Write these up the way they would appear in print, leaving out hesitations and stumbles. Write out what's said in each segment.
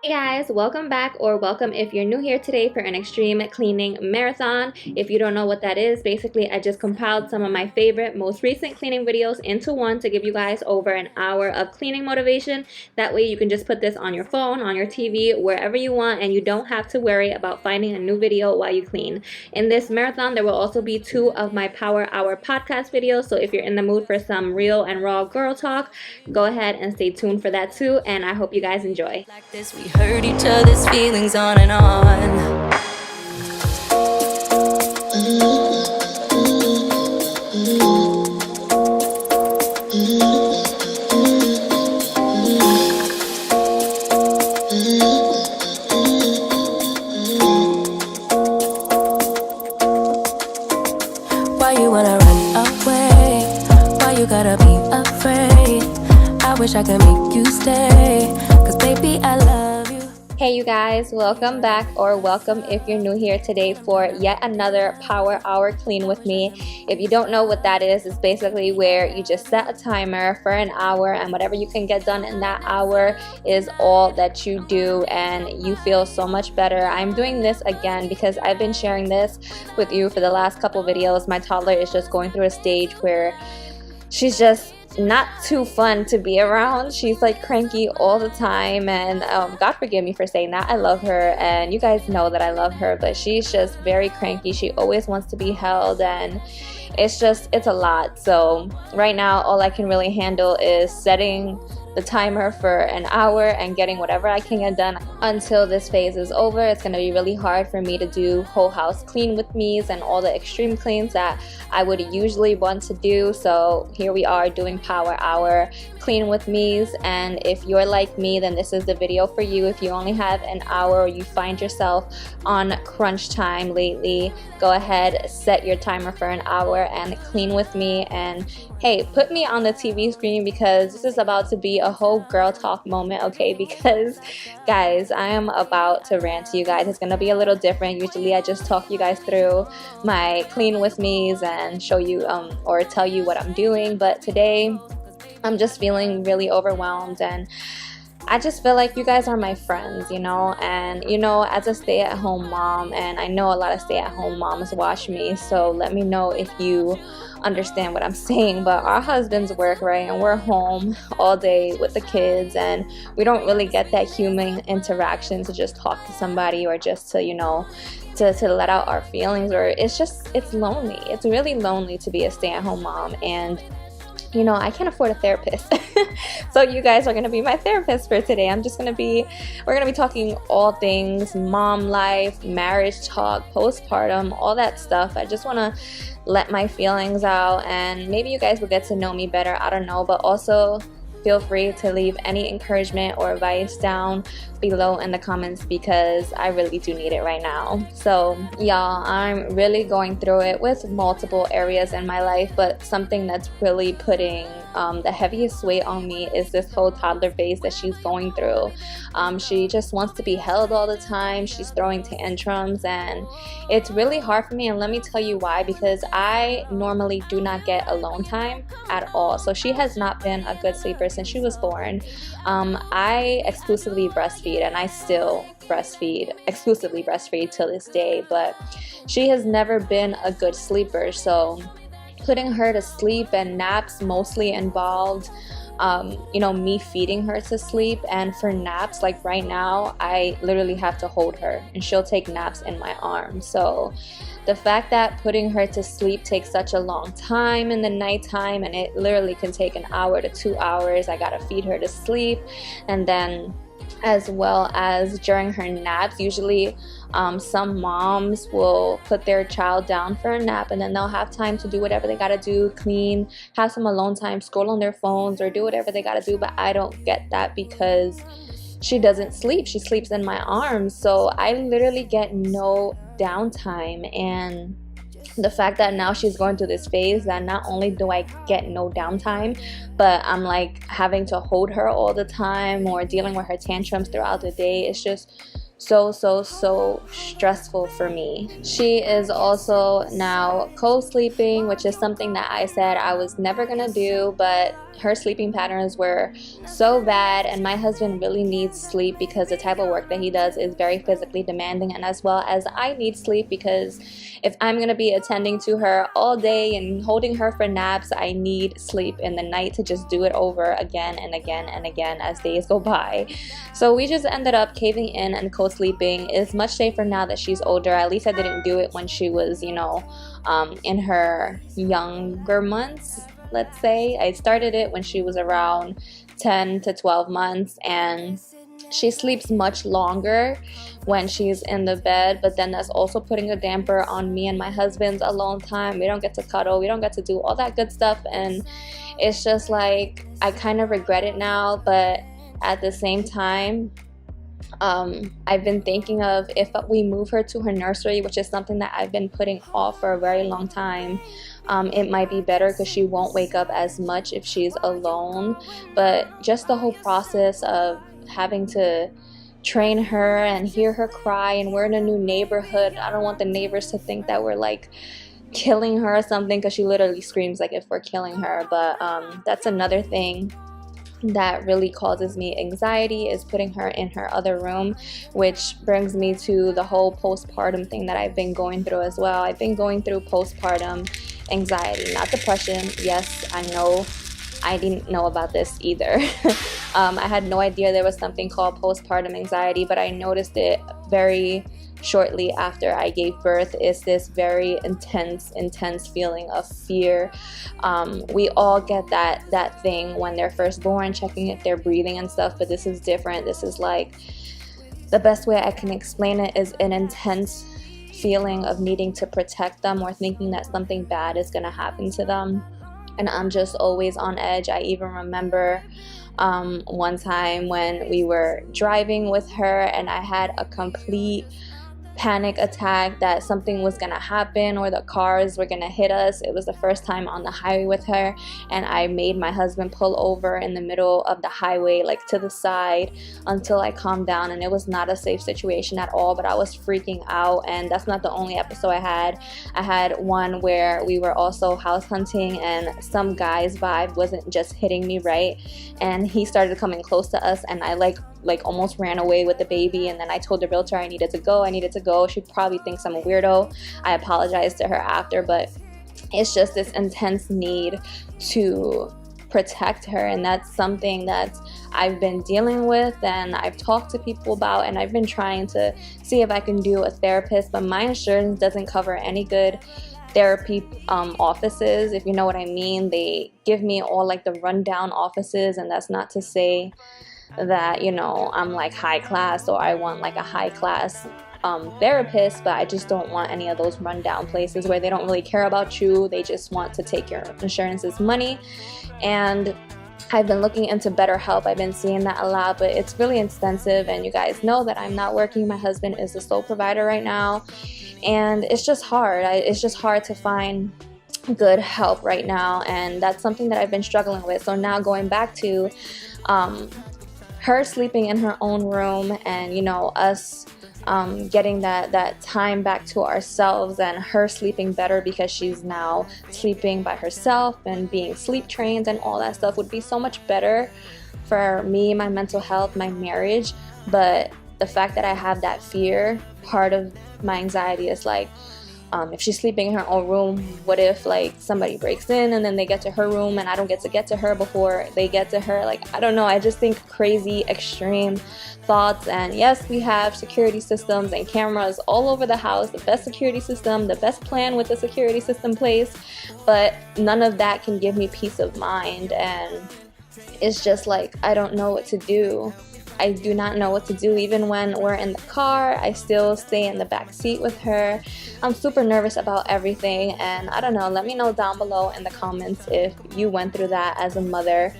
Hey guys, welcome back, or welcome if you're new here today for an extreme cleaning marathon. If you don't know what that is, basically I just compiled some of my favorite most recent cleaning videos into one to give you guys over an hour of cleaning motivation. That way you can just put this on your phone, on your TV, wherever you want, and you don't have to worry about finding a new video while you clean. In this marathon there will also be 2 of my Power Hour podcast videos, so if you're in the mood for some real and raw girl talk, go ahead and stay tuned for that too, and I hope you guys enjoy. Like this, we hurt each other's feelings on and on. Why you wanna run away? Why you gotta be afraid? I wish I could make you stay, 'cause baby I love you. Hey you guys, welcome back, or welcome if you're new here today for yet another Power Hour clean with me. If you don't know what that is, it's basically where you just set a timer for an hour and whatever you can get done in that hour is all that you do and you feel so much better. I'm doing this again because I've been sharing this with you for the last couple videos. My toddler is just going through a stage where she's just not too fun to be around. She's like cranky all the time, and God forgive me for saying that. I love her and you guys know that I love her, but she's just very cranky. She always wants to be held and it's a lot. So right now all I can really handle is setting the timer for an hour and getting whatever I can get done until this phase is over. It's going to be really hard for me to do whole house clean with me's and all the extreme cleans that I would usually want to do. So here we are doing Power Hour clean with me's, and if you're like me, then this is the video for you. If you only have an hour or you find yourself on crunch time lately, go ahead, set your timer for an hour and clean with me. And hey, put me on the TV screen because this is about to be a whole girl talk moment, okay? Because guys, I am about to rant to you guys. It's gonna be a little different. Usually I just talk you guys through my clean with me's and show you or tell you what I'm doing, but today I'm just feeling really overwhelmed, and I just feel like you guys are my friends, you know, and you know, as a stay-at-home mom, and I know a lot of stay-at-home moms watch me, so let me know if you understand what I'm saying. But our husbands work, right, and we're home all day with the kids, and we don't really get that human interaction to just talk to somebody or just to, you know, to let out our feelings. Or it's lonely. It's really lonely to be a stay-at-home mom, and you know, I can't afford a therapist. So you guys are going to be my therapist for today. we're going to be talking all things mom life, marriage talk, postpartum, all that stuff. I just want to let my feelings out, and maybe you guys will get to know me better. I don't know, but also feel free to leave any encouragement or advice down below in the comments because I really do need it right now. So y'all, I'm really going through it with multiple areas in my life, but something that's really putting the heaviest weight on me is this whole toddler phase that she's going through. She just wants to be held all the time. She's throwing tantrums and it's really hard for me, and let me tell you why. Because I normally do not get alone time at all. So she has not been a good sleeper since she was born. I exclusively breastfeed, and I still exclusively breastfeed till this day, but she has never been a good sleeper. So putting her to sleep and naps mostly involved you know, me feeding her to sleep. And for naps, like right now, I literally have to hold her and she'll take naps in my arms. So the fact that putting her to sleep takes such a long time in the nighttime, and it literally can take an hour to 2 hours. I gotta feed her to sleep, and then as well as during her naps, usually some moms will put their child down for a nap and then they'll have time to do whatever they gotta do, clean, have some alone time, scroll on their phones, or do whatever they gotta do. But I don't get that because she doesn't sleep. She sleeps in my arms, so I literally get no downtime. And the fact that now she's going through this phase that not only do I get no downtime, but I'm like having to hold her all the time or dealing with her tantrums throughout the day. It's just so stressful for me. She is also now co-sleeping, which is something that I said I was never gonna do, but her sleeping patterns were so bad, and my husband really needs sleep because the type of work that he does is very physically demanding, and as well as I need sleep because if I'm gonna be attending to her all day and holding her for naps, I need sleep in the night to just do it over again and again and again as days go by. So we just ended up caving in and co-sleeping. It's much safer now that she's older. At least I didn't do it when she was, you know, in her younger months, let's say. I started it when she was around 10 to 12 months, and she sleeps much longer when she's in the bed, but then that's also putting a damper on me and my husband's alone time. We don't get to cuddle, we don't get to do all that good stuff, and it's just like I kind of regret it now. But at the same time, I've been thinking of if we move her to her nursery, which is something that I've been putting off for a very long time. It might be better because she won't wake up as much if she's alone. But just the whole process of having to train her and hear her cry, and we're in a new neighborhood, I don't want the neighbors to think that we're like killing her or something, because she literally screams like if we're killing her. But that's another thing that really causes me anxiety, is putting her in her other room, which brings me to the whole postpartum thing that I've been going through as well. I've been going through postpartum anxiety, not depression. Yes, I know, I didn't know about this either. I had no idea there was something called postpartum anxiety, but I noticed it very shortly after I gave birth. Is this very intense feeling of fear. We all get that thing when they're first born, checking if they're breathing and stuff, but this is different. This is like, the best way I can explain it is an intense feeling of needing to protect them or thinking that something bad is going to happen to them, and I'm just always on edge. I even remember one time when we were driving with her and I had a complete panic attack that something was gonna happen or the cars were gonna hit us. It was the first time on the highway with her, and I made my husband pull over in the middle of the highway, like to the side, until I calmed down. And it was not a safe situation at all, but I was freaking out. And that's not the only episode I had. I had one where we were also house hunting and some guy's vibe wasn't just hitting me right, and he started coming close to us, and I like almost ran away with the baby. And then I told the realtor I needed to go. She probably thinks I'm a weirdo. I apologized to her after, but it's just this intense need to protect her, and that's something that I've been dealing with and I've talked to people about, and I've been trying to see if I can do a therapist, but my insurance doesn't cover any good therapy offices, if you know what I mean. They give me all like the rundown offices, and that's not to say that, you know, I'm like high class or I want like a high class therapist, but I just don't want any of those rundown places where they don't really care about you. They just want to take your insurance's money. And I've been looking into BetterHelp. I've been seeing that a lot, but it's really expensive, and you guys know that I'm not working. My husband is the sole provider right now, and it's just hard. It's just hard to find good help right now, and that's something that I've been struggling with. So now going back to her sleeping in her own room, and you know, us getting that time back to ourselves, and her sleeping better because she's now sleeping by herself and being sleep trained and all that stuff would be so much better for me, my mental health, my marriage. But the fact that I have that fear, part of my anxiety is like, if she's sleeping in her own room, what if like somebody breaks in and then they get to her room and I don't get to her before they get to her? Like, I don't know, I just think crazy extreme thoughts. And yes, we have security systems and cameras all over the house, the best security system, the best plan with the security system place, but none of that can give me peace of mind. And it's just like, I don't know what to do. I do not know what to do. Even when we're in the car, I still stay in the back seat with her. I'm super nervous about everything, and I don't know, let me know down below in the comments if you went through that as a mother.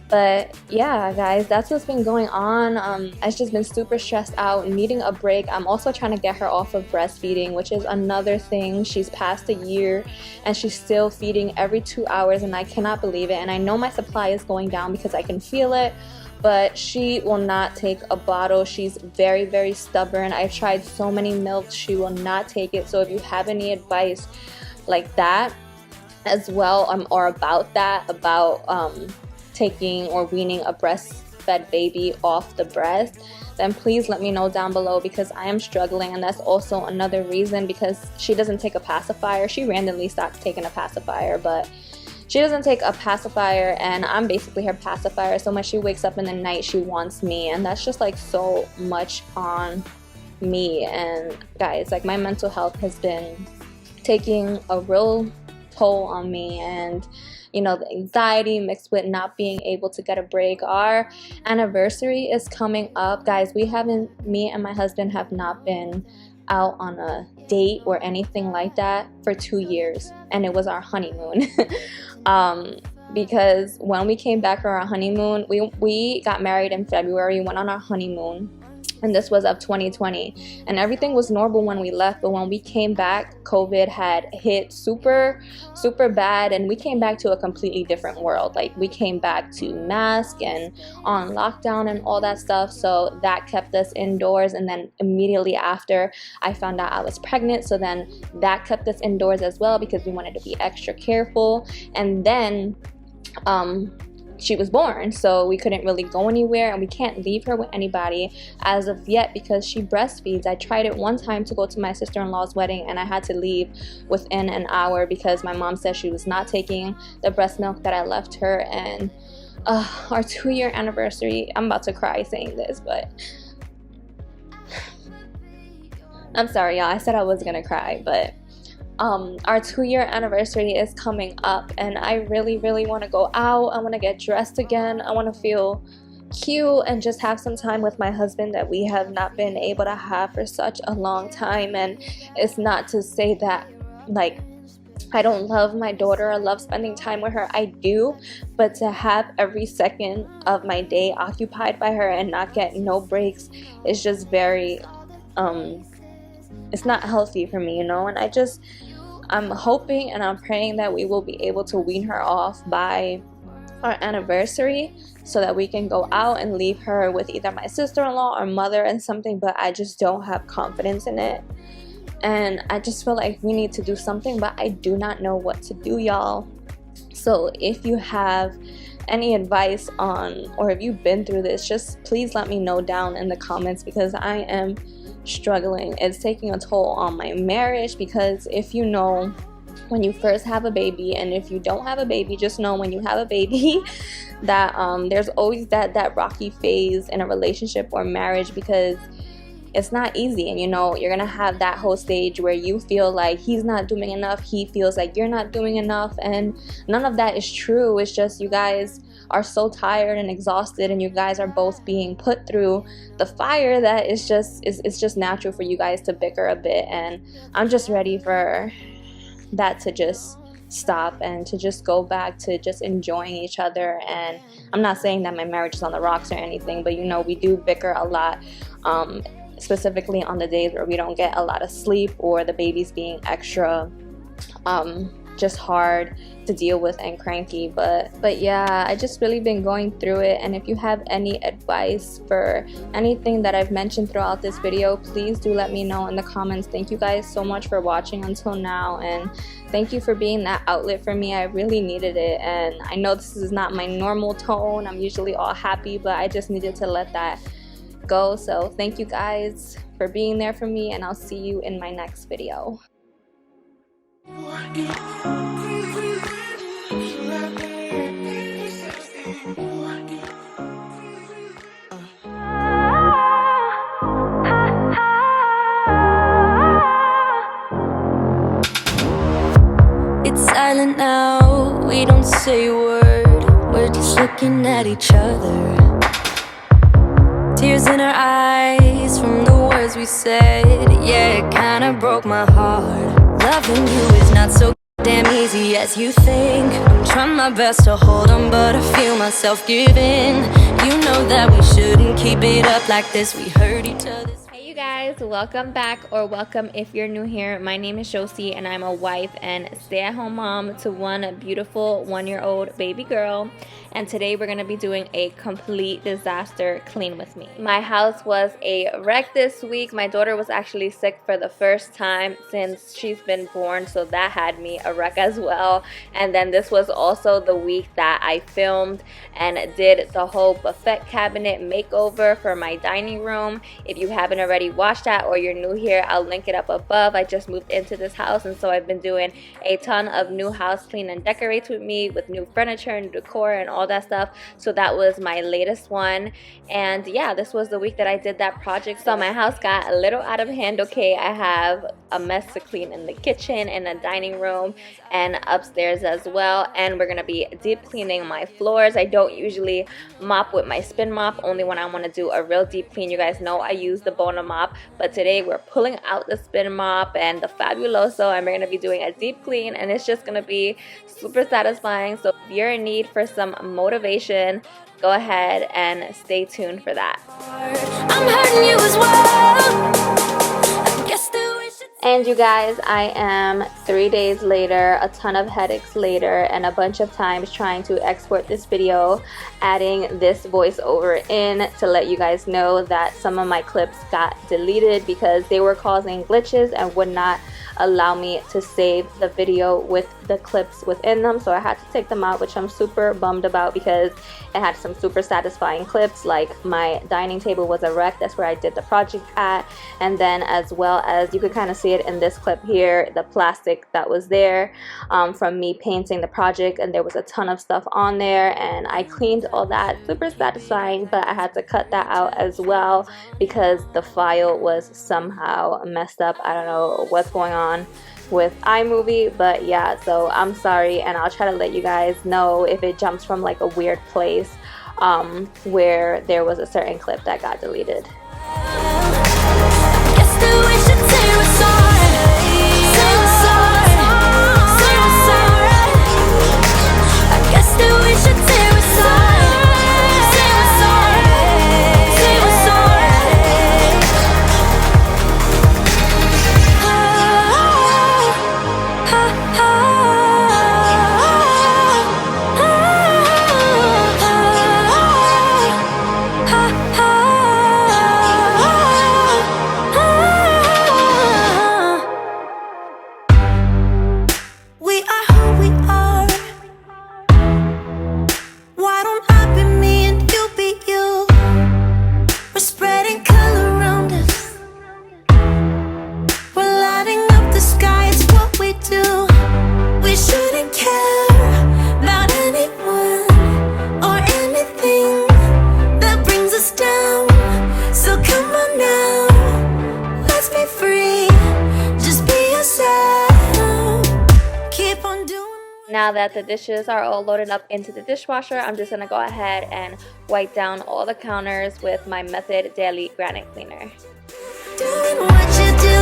But yeah, guys, that's what's been going on. I've just been super stressed out, needing a break. I'm also trying to get her off of breastfeeding, which is another thing. She's past a year and she's still feeding every 2 hours, and I cannot believe it. And I know my supply is going down because I can feel it, but she will not take a bottle. She's very, very stubborn. I've tried so many milks, she will not take it. So if you have any advice like that as well, or about that, about taking or weaning a breastfed baby off the breast, then please let me know down below, because I am struggling. And that's also another reason, because she doesn't take a pacifier. She randomly stopped taking a pacifier, but she doesn't take a pacifier, and I'm basically her pacifier. So when she wakes up in the night, she wants me, and that's just like so much on me. And guys, like, my mental health has been taking a real toll on me, and you know, the anxiety mixed with not being able to get a break. Our anniversary is coming up, guys. Me and my husband have not been out on a date or anything like that for 2 years, and it was our honeymoon. Because when we came back from our honeymoon, we got married in February, went on our honeymoon, and this was of 2020, and everything was normal when we left. But when we came back, COVID had hit super bad, and we came back to a completely different world. Like, we came back to mask and on lockdown and all that stuff, so that kept us indoors. And then immediately after, I found out I was pregnant, so then that kept us indoors as well, because we wanted to be extra careful. And then she was born, so we couldn't really go anywhere, and we can't leave her with anybody as of yet because she breastfeeds. I tried it one time to go to my sister-in-law's wedding, and I had to leave within an hour because my mom said she was not taking the breast milk that I left her. And our 2-year anniversary, I'm about to cry saying this, but I'm sorry, y'all. I said I was gonna cry, but our 2-year anniversary is coming up, and I really want to go out. I want to get dressed again. I want to feel cute and just have some time with my husband that we have not been able to have for such a long time. And it's not to say that, like, I don't love my daughter or love spending time with her. I do, but to have every second of my day occupied by her and not get no breaks is just very it's not healthy for me, you know. And I'm hoping and I'm praying that we will be able to wean her off by our anniversary, so that we can go out and leave her with either my sister-in-law or mother and something. But I just don't have confidence in it, and I just feel like we need to do something, but I do not know what to do, y'all. So if you have any advice on, or if you've been through this, just please let me know down in the comments, because I am struggling. It's taking a toll on my marriage, because if you know, when you first have a baby, and if you don't have a baby, just know when you have a baby that there's always that rocky phase in a relationship or marriage, because it's not easy. And you know, you're gonna have that whole stage where you feel like he's not doing enough, he feels like you're not doing enough, and none of that is true. It's just you guys are so tired and exhausted, and you guys are both being put through the fire that it's just natural for you guys to bicker a bit. And I'm just ready for that to just stop and to just go back to just enjoying each other. And I'm not saying that my marriage is on the rocks or anything, but you know, we do bicker a lot, specifically on the days where we don't get a lot of sleep, or the baby's being extra just hard to deal with and cranky. But yeah, I just really been going through it. And if you have any advice for anything that I've mentioned throughout this video, please do let me know in the comments. Thank you guys so much for watching until now, and thank you for being that outlet for me. I really needed it, and I know this is not my normal tone. I'm usually all happy, but I just needed to let that go. So thank you guys for being there for me, and I'll see you in my next video. It's silent now, we don't say a word, we're just looking at each other. Tears in our eyes from the words we said, yeah, it kinda broke my heart. Loving you is not so damn easy as you think. I'm trying my best to hold on, but I feel myself giving. You know that we shouldn't keep it up like this, we hurt each other's. Hey you guys, welcome back, or welcome if you're new here. My name is Josie and I'm a wife and stay-at-home mom to one beautiful 1-year-old baby girl. And today we're going to be doing a complete disaster clean with me. My house was a wreck this week. My daughter was actually sick for the first time since she's been born, so that had me a wreck as well. And then this was also the week that I filmed and did the whole buffet cabinet makeover for my dining room. If you haven't already watched that or you're new here, I'll link it up above. I just moved into this house, and so I've been doing a ton of new house clean and decorates with me, with new furniture and decor and all that stuff. So that was my latest one. And yeah, this was the week that I did that project. So my house got a little out of hand. Okay, I have a mess to clean in the kitchen and the dining room and upstairs as well. And we're gonna be deep cleaning my floors. I don't usually mop with my spin mop, only when I want to do a real deep clean. You guys know I use the Bona mop, but today we're pulling out the spin mop and the Fabuloso, and we're gonna be doing a deep clean, and it's just gonna be super satisfying. So if you're in need for some motivation, go ahead and stay tuned for that. I'm hurting you as well. And you guys, I am 3 days later, a ton of headaches later, and a bunch of times trying to export this video, adding this voiceover in to let you guys know that some of my clips got deleted because they were causing glitches and would not allow me to save the video with the clips within them. So I had to take them out, which I'm super bummed about because it had some super satisfying clips, like my dining table was a wreck. That's where I did the project at. And then as well as you could kind of see it in this clip here, the plastic that was there from me painting the project, and there was a ton of stuff on there, and I cleaned all that. Super satisfying, but I had to cut that out as well because the file was somehow messed up. I don't know what's going on with iMovie, but yeah, so I'm sorry, and I'll try to let you guys know if it jumps from like a weird place where there was a certain clip that got deleted. Now that the dishes are all loaded up into the dishwasher, I'm just gonna go ahead and wipe down all the counters with my Method Daily Granite Cleaner. Doing what you do,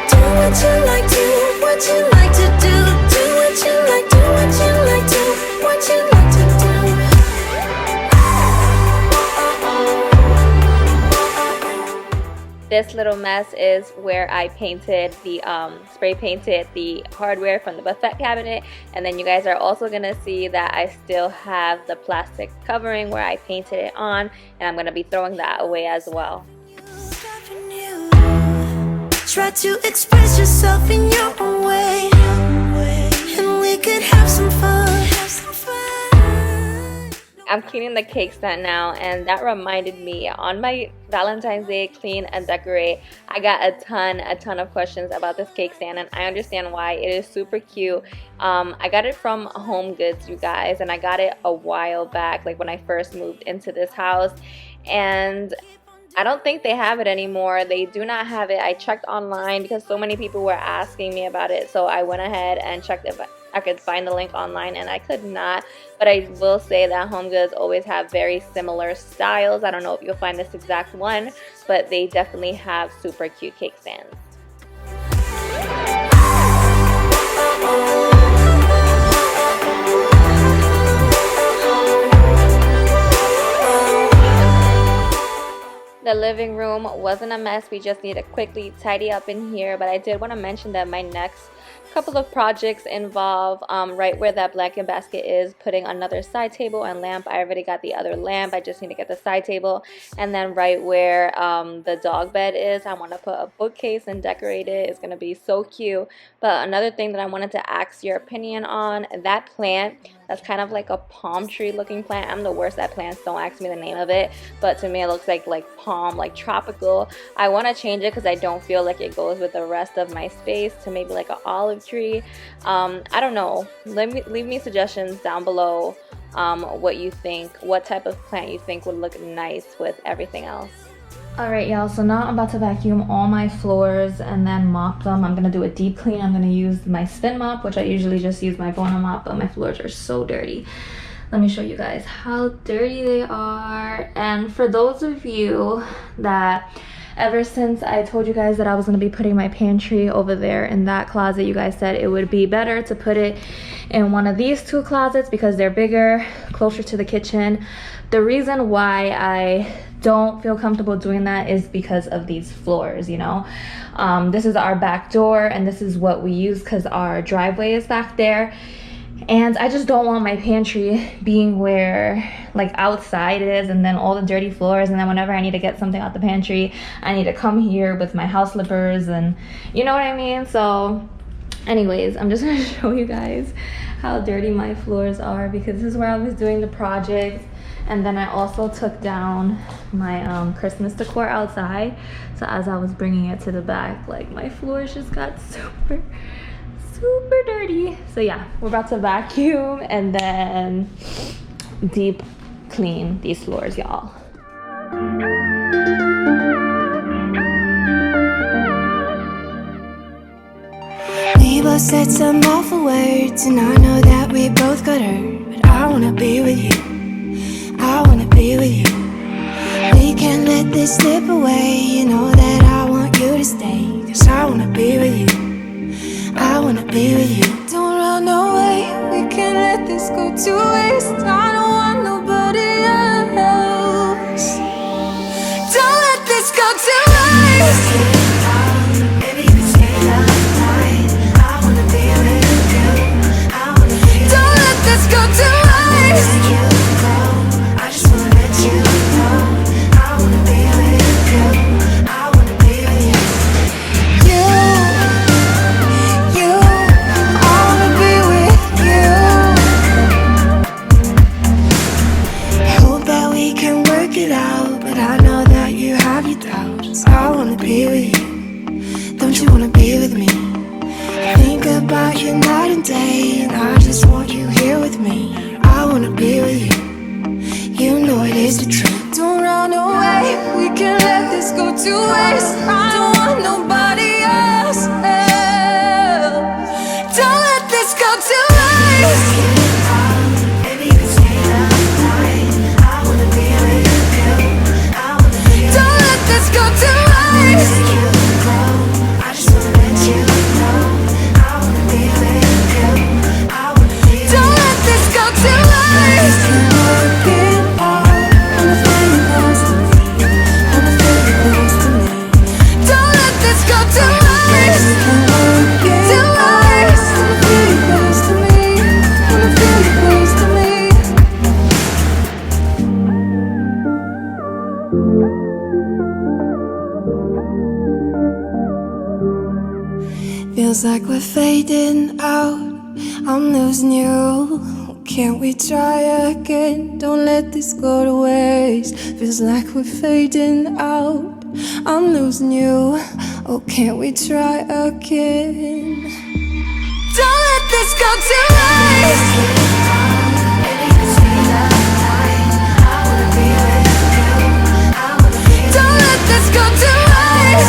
do what you like to, what you like to do, do what you like, do what you like to, what you like to do. This little mess is where I painted the spray painted the hardware from the buffet cabinet, and then you guys are also gonna see that I still have the plastic covering where I painted it on, and I'm gonna be throwing that away as well. Try to express yourself in your own way, and we could have some fun. I'm cleaning the cake stand now, and that reminded me, on my Valentine's Day clean and decorate, I got a ton of questions about this cake stand, and I understand why. It is super cute. I got it from Home Goods, you guys, and I got it a while back, like when I first moved into this house, and I don't think they have it anymore. They do not have it. I checked online because so many people were asking me about it, so I went ahead and checked if I could find the link online, and I could not. But I will say that Home Goods always have very similar styles. I don't know if you'll find this exact one, but they definitely have super cute cake stands. The living room wasn't a mess. We just need to quickly tidy up in here. But I did want to mention that my next couple of projects involve right where that blanket basket is, putting another side table and lamp. I already got the other lamp. I just need to get the side table. And then right where the dog bed is, I want to put a bookcase and decorate it. It's going to be so cute. But another thing that I wanted to ask your opinion on, that plant that's kind of like a palm tree looking plant. I'm the worst at plants, don't ask me the name of it, but to me it looks like palm, like tropical. I want to change it because I don't feel like it goes with the rest of my space to maybe like an olive tree. I don't know, leave me suggestions down below what you think, what type of plant you think would look nice with everything else. Alright y'all, so now I'm about to vacuum all my floors and then mop them. I'm gonna do a deep clean. I'm gonna use my spin mop, which I usually just use my Bona mop, but my floors are so dirty. Let me show you guys how dirty they are. And for those of you that ever since I told you guys that I was gonna be putting my pantry over there in that closet, you guys said it would be better to put it in one of these two closets because they're bigger, closer to the kitchen. The reason why I don't feel comfortable doing that is because of these floors, you know. This is our back door and this is what we use because our driveway is back there. And I just don't want my pantry being where like outside it is and then all the dirty floors, and then whenever I need to get something out the pantry I need to come here with my house slippers, and you know what I mean. So anyways, I'm just gonna show you guys how dirty my floors are because this is where I was doing the project. And then I also took down my Christmas decor outside, so as I was bringing it to the back, like my floors just got super dirty. So yeah, we're about to vacuum and then deep clean these floors, y'all. We both said some awful words, and I know that we both got hurt, but I wanna be with you. I wanna be with you. We can't let this slip away. You know that I want you to stay, 'cause I wanna be with you. I wanna be with you. Don't run away, we can't let this go to waste. I don't want nobody else. Don't let this go to waste. Baby, you can stay all night. I wanna be with you. I wanna be with you. Don't let this go to waste. Feels like we're fading out, I'm losing you. Can't we try again? Don't let this go to waste. Feels like we're fading out, I'm losing you. Oh, can't we try again? Don't let this go to waste. Don't let this go to waste.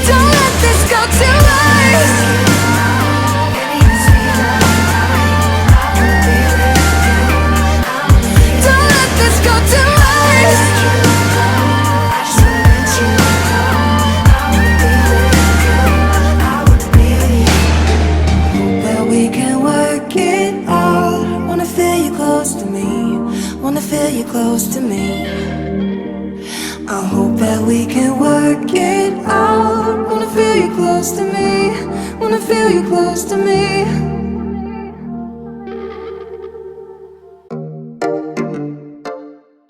Don't let this go to waste. feel you close to me. I hope that we can work it out. Wanna feel you close to me. Wanna feel you close to me.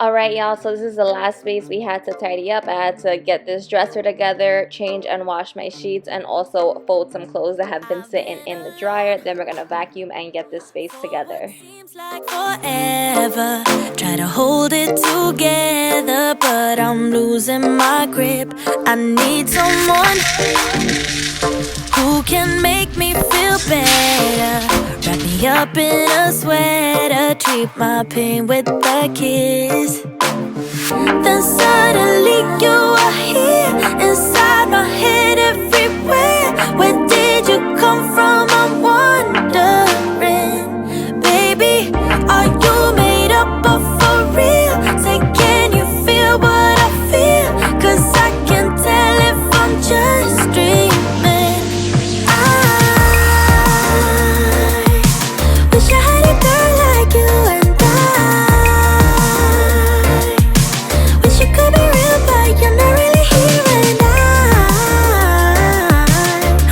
Alright, y'all, so this is the last space we had to tidy up. I had to get this dresser together, change and wash my sheets, and also fold some clothes that have been sitting in the dryer. Then we're gonna vacuum and get this space together. Seems like forever. Try to hold it together, but I'm losing my grip. I need someone who can make me feel better. Wrap me up in a sweater, treat my pain with a kiss. Then suddenly you are here, inside my head everywhere. Where did you come from? I'm wondering. Baby, are you made up of for real? Say, can you feel what I feel? 'Cause I can tell if I'm just dreaming. I wish I had a girl like you, and I wish you could be real, but you're not really here. And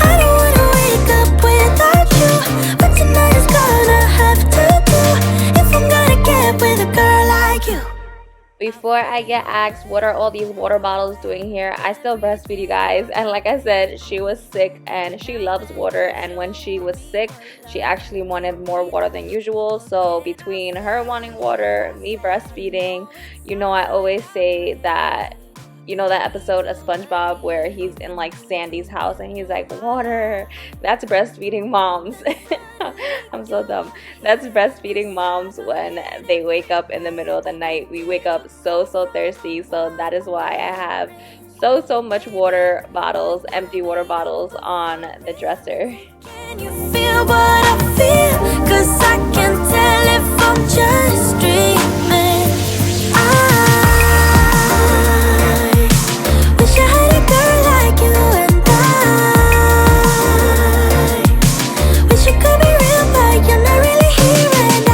I don't wanna wake up without you, but tonight is gonna have to do if I'm gonna get with a girl like you. Before I get asked what are all these water bottles doing here, I still breastfeed, you guys. And like I said, she was sick and she loves water, and when she was sick she actually wanted more water than usual. So between her wanting water, me breastfeeding, you know, I always say that, you know, that episode of SpongeBob where he's in like Sandy's house and he's like, water, that's breastfeeding moms. I'm so dumb. That's breastfeeding moms when they wake up in the middle of the night. We wake up so thirsty, so that is why I have so much water bottles, empty water bottles on the dresser. Can you feel what I feel? 'Cause I can tell if I'm just dreaming. I wish I had a girl like you, and I wish you could be real, but you're not really here. And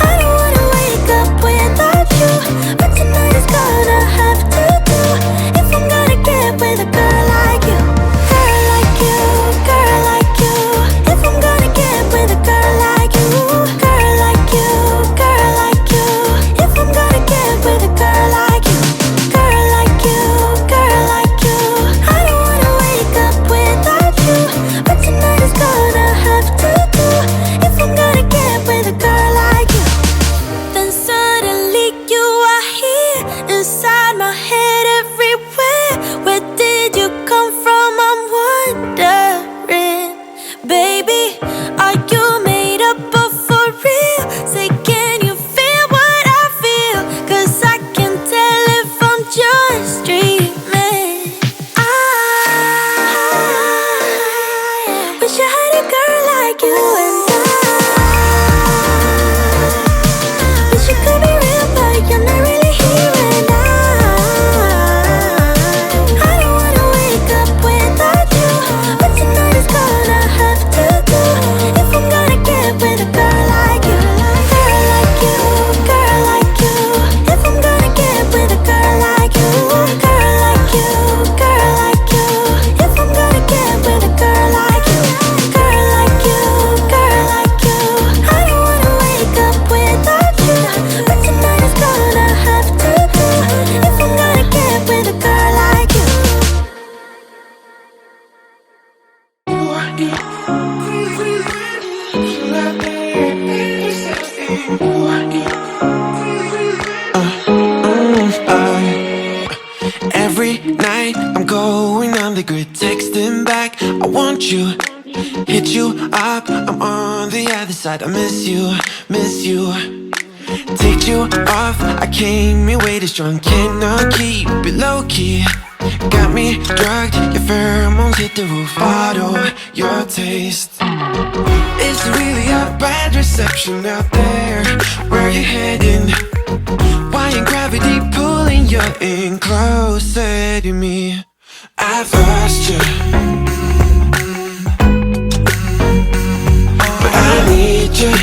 I don't wanna wake up without you, but tonight is gonna have to do if I'm gonna get with a girl like you. Girl like you, girl like you. If I'm gonna get with a girl like you. Girl like you, girl like you. If I'm gonna get with a girl like you. Girl like you, girl like you. I don't wanna wake up without you, but tonight is gonna have to do if I'm gonna get with a girl like you. Then suddenly you are here, inside my head everywhere. Where did you come from? I'm wondering. Baby, are you made up of for real? Say, can you feel what I feel? 'Cause I can tell if I'm just dreaming. I wish I had a girl like you, and I wish you could be real, but you're not really here. And I don't wanna wake up without you, but tonight is gonna have to do if I'm gonna get with a girl like you. Girl like you, girl like you. If I'm gonna get with a girl like you. Girl like you, girl like you. If I'm gonna get with a girl like you. Girl like you, girl like you. I don't wanna wake up without you, but tonight is gonna have to do if I'm gonna get with a girl like you. Every night I'm going on the grid, texting back, I want you, hit you up, I'm on the other side, I miss you, miss you. Take you off, I came in way too strong, cannot keep it low key. Got me drugged, your pheromones hit the roof, bottle your taste. It's really a bad reception out there, where you heading? Why ain't gravity pulling you in closer to me? I've lost you, but I need you,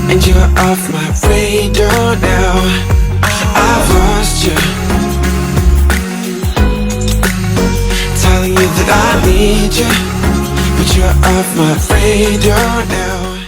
and but you're off my radar now. I've lost you, telling you that I need you, but you're off my radar now.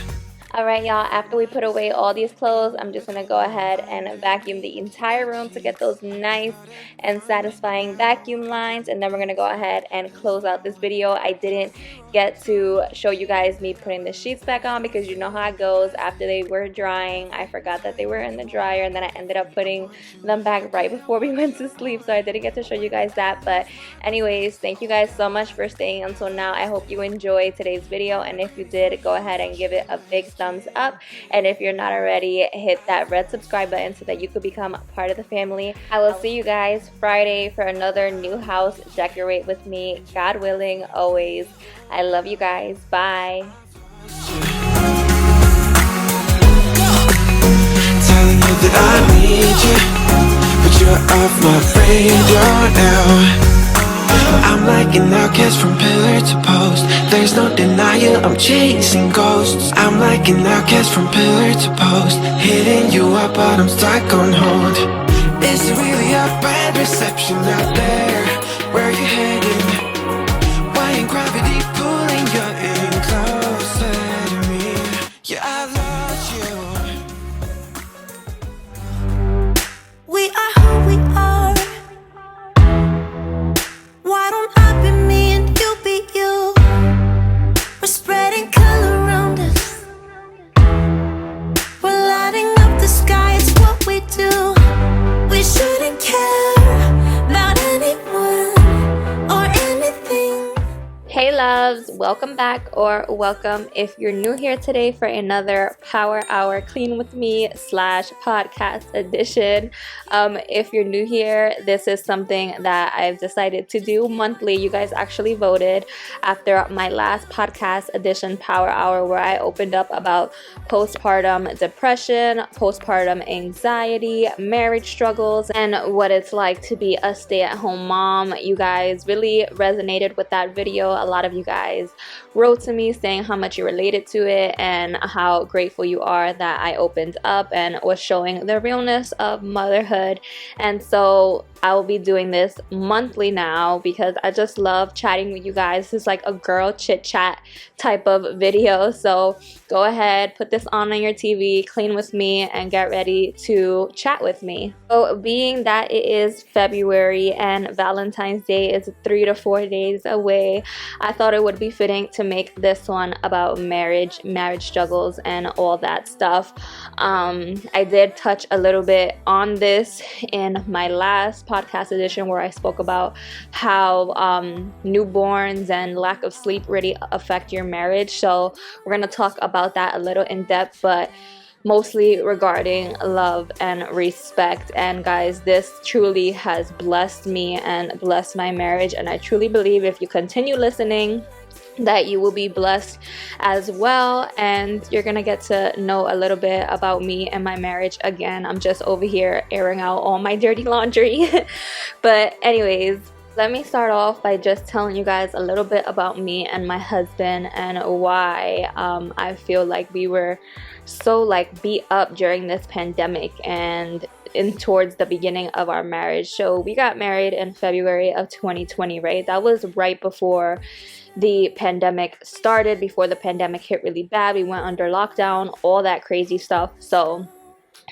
Alright y'all, after we put away all these clothes, I'm just going to go ahead and vacuum the entire room to get those nice and satisfying vacuum lines, and then we're going to go ahead and close out this video. I didn't get to show you guys me putting the sheets back on because you know how it goes. After they were drying, I forgot that they were in the dryer, and then I ended up putting them back right before we went to sleep, so I didn't get to show you guys that. But anyways, thank you guys so much for staying until now. I hope you enjoyed today's video, and if you did, go ahead and give it a big thumbs up, and if you're not already, hit that red subscribe button so that you could become part of the family. I will see you guys Friday for another new house decorate with me, God willing, always. I love you guys. Bye. Telling you that I need you, but you're off my radar now. I'm like an outcast from pillar to post. There's no denial, I'm chasing ghosts. I'm like an outcast from pillar to post, hitting you up but I'm stuck on hold. Is it really a bad reception out there? Where you heading? Why ain't gravity pulling you in closer to me? Yeah, I lost you. We are who we are. Why don't I be me and you be you? We're spreading color around us. We're lighting up the sky, it's what we do. We shouldn't care about anyone or anything. Hey loves, welcome back, or welcome if you're new here today for another Power Hour Clean with Me / podcast edition. If you're new here, this is something that I've decided to do monthly. You guys actually voted after my last podcast edition Power Hour, where I opened up about postpartum depression, postpartum anxiety, marriage struggles, and what it's like to be a stay-at-home mom. You guys really resonated with that video. A lot of you guys wrote to me saying how much you related to it and how grateful you are that I opened up and was showing the realness of motherhood. And so I will be doing this monthly now because I just love chatting with you guys. This is like a girl chit chat type of video. So go ahead, put this on your TV, clean with me, and get ready to chat with me. So being that it is February and Valentine's Day is 3 to 4 days away, I thought it would be fitting to make this one about marriage struggles, and all that stuff. I did touch a little bit on this in my last podcast edition where I spoke about how newborns and lack of sleep really affect your marriage. So we're going to talk about that a little in depth, but mostly regarding love and respect. And guys, this truly has blessed me and blessed my marriage, and I truly believe if you continue listening that you will be blessed as well, and you're gonna get to know a little bit about me and my marriage. Again, I'm just over here airing out all my dirty laundry. But anyways, let me start off by just telling you guys a little bit about me and my husband and why I feel like we were so like beat up during this pandemic and in towards the beginning of our marriage. So we got married in February of 2020, right? That was right before the pandemic started, before the pandemic hit really bad. We went under lockdown, all that crazy stuff. So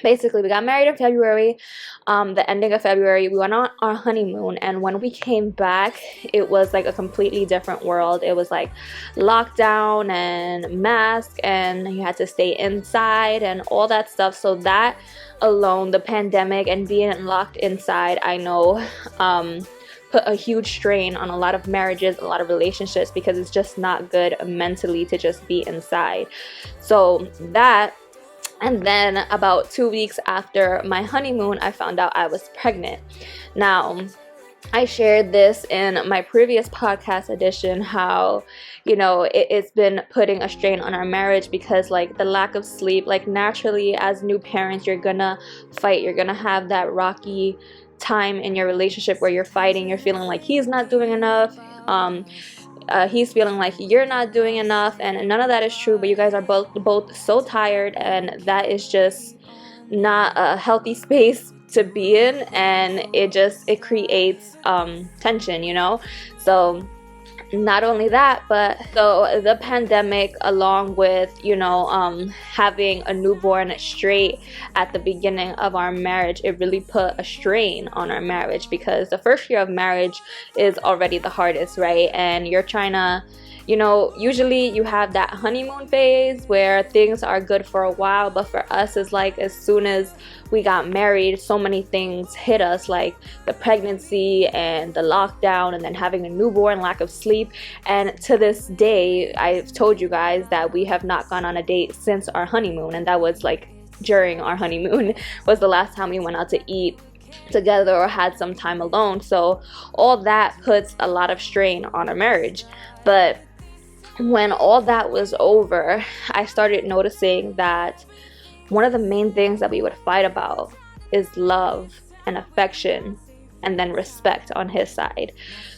basically we got married in February. The ending of February we went on our honeymoon, and when we came back it was like a completely different world. It was like lockdown and mask, and you had to stay inside and all that stuff. So that alone, the pandemic and being locked inside, I know put a huge strain on a lot of marriages, a lot of relationships, because it's just not good mentally to just be inside. So that, and then about 2 weeks after my honeymoon, I found out I was pregnant. Now, I shared this in my previous podcast edition, how, you know, it's been putting a strain on our marriage because like the lack of sleep, like naturally as new parents, you're gonna fight, you're gonna have that rocky time in your relationship where you're fighting, you're feeling like he's not doing enough. he's feeling like you're not doing enough, and none of that is true, but you guys are both so tired, and that is just not a healthy space to be in, and it creates tension, you know. So not only that, but so the pandemic, along with, you know, having a newborn straight at the beginning of our marriage, it really put a strain on our marriage, because the first year of marriage is already the hardest, right? And you're trying to, you know, usually you have that honeymoon phase where things are good for a while, but for us, it's like as soon as we got married, so many things hit us, like the pregnancy and the lockdown, and then having a newborn, lack of sleep. And to this day, I've told you guys that we have not gone on a date since our honeymoon, and that was like during our honeymoon was the last time we went out to eat together or had some time alone. So all that puts a lot of strain on our marriage. But when all that was over, I started noticing that one of the main things that we would fight about is love and affection, and then respect on his side.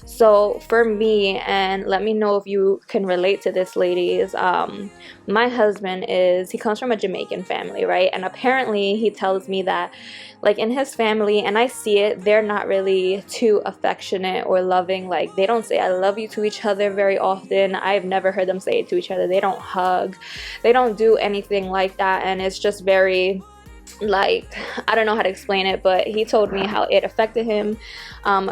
So for me, and let me know if you can relate to this, ladies, my husband he comes from a Jamaican family, right? And apparently he tells me that, like, in his family, and I see it, they're not really too affectionate or loving. Like, they don't say I love you to each other very often. I've never heard them say it to each other. They don't hug, they don't do anything like that, and it's just very, like, I don't know how to explain it, but he told me how it affected him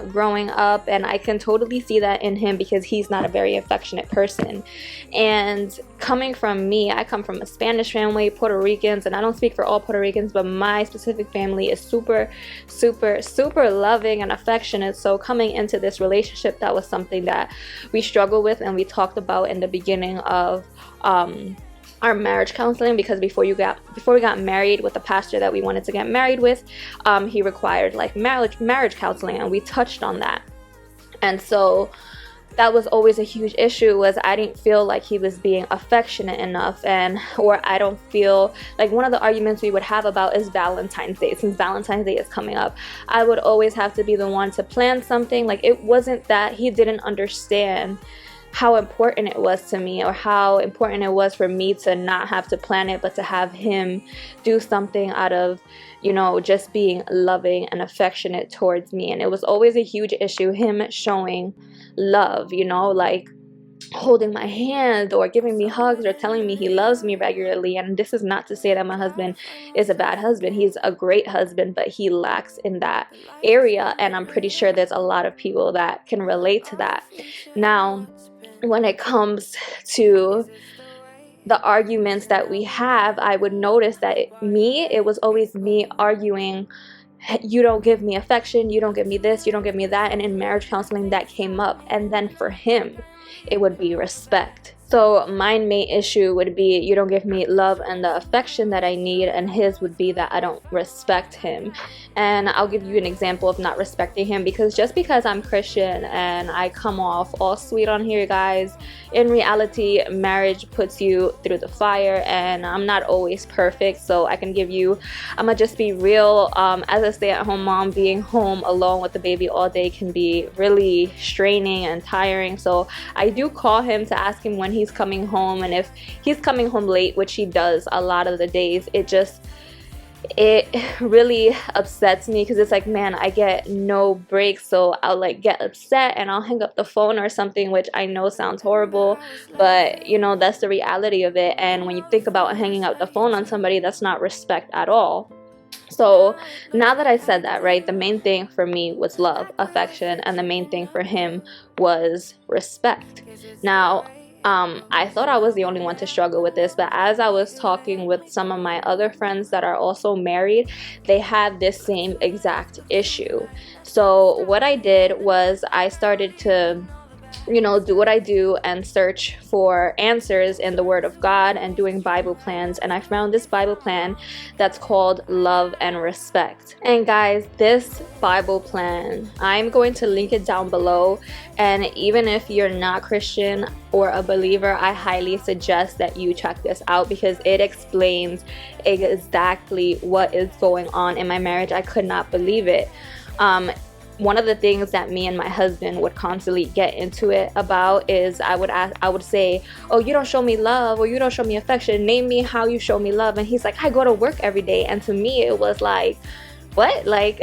growing up, and I can totally see that in him, because he's not a very affectionate person. And coming from me, I come from a Spanish family, Puerto Ricans, and I don't speak for all Puerto Ricans, but my specific family is super loving and affectionate. So coming into this relationship, that was something that we struggled with, and we talked about in the beginning of our marriage counseling, because before we got married with the pastor that we wanted to get married with, he required like marriage counseling, and we touched on that. And so that was always a huge issue, was I didn't feel like he was being affectionate enough, or I don't feel like, one of the arguments we would have about is Valentine's Day. Since Valentine's Day is coming up, I would always have to be the one to plan something. Like, it wasn't that he didn't understand how important it was to me, or how important it was for me to not have to plan it, but to have him do something out of, you know, just being loving and affectionate towards me. And it was always a huge issue, him showing love, you know, like holding my hand or giving me hugs or telling me he loves me regularly. And this is not to say that my husband is a bad husband. He's a great husband, but he lacks in that area, and I'm pretty sure there's a lot of people that can relate to that. Now, when it comes to the arguments that we have, I would notice that it was always me arguing, you don't give me affection, you don't give me this, you don't give me that. And in marriage counseling, that came up. And then for him, it would be respect. So my main issue would be, you don't give me love and the affection that I need, and his would be that I don't respect him. And I'll give you an example of not respecting him, because just because I'm Christian and I come off all sweet on here, guys, in reality, marriage puts you through the fire, and I'm not always perfect. So I'm gonna just be real. As a stay-at-home mom, being home alone with the baby all day can be really straining and tiring. So I do call him to ask him when he's coming home, and if he's coming home late, which he does a lot of the days, it really upsets me, because it's like, man, I get no breaks. So I'll like get upset and I'll hang up the phone or something, which I know sounds horrible, but you know, that's the reality of it. And when you think about hanging up the phone on somebody, that's not respect at all. So now that I said that, right, the main thing for me was love, affection, and the main thing for him was respect. Now, I thought I was the only one to struggle with this, but as I was talking with some of my other friends that are also married, they had this same exact issue. So what I did was I started to, you know, do what I do and search for answers in the Word of God and doing Bible plans. And I found this Bible plan that's called Love and Respect. And guys, this Bible plan, I'm going to link it down below. And even if you're not Christian or a believer, I highly suggest that you check this out, because it explains exactly what is going on in my marriage. I could not believe it. one of the things that me and my husband would constantly get into it about is I would say, oh, you don't show me love, or you don't show me affection, name me how you show me love. And he's like, I go to work every day. And to me it was like, what? Like,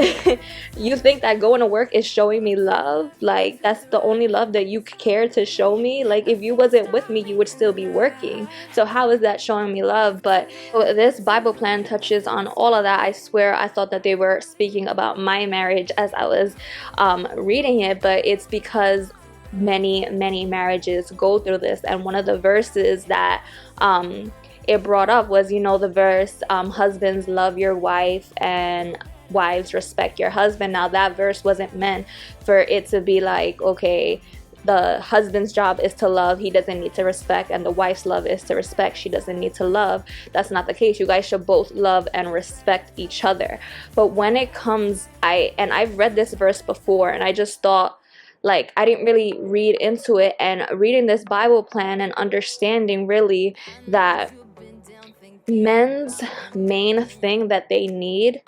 you think that going to work is showing me love? Like, that's the only love that you care to show me? Like, if you wasn't with me, you would still be working. So how is that showing me love? But this Bible plan touches on all of that. I swear I thought that they were speaking about my marriage as I was reading it, but it's because many marriages go through this. And one of the verses that it brought up was, you know, the verse, husbands, love your wife, and wives, respect your husband. Now that verse wasn't meant for it to be like, okay, the husband's job is to love, he doesn't need to respect, and the wife's love is to respect, she doesn't need to love. That's not the case. You guys should both love and respect each other. But when it comes, I've read this verse before, and I just thought, like, I didn't really read into it, and reading this Bible plan and understanding really that men's main thing that they need,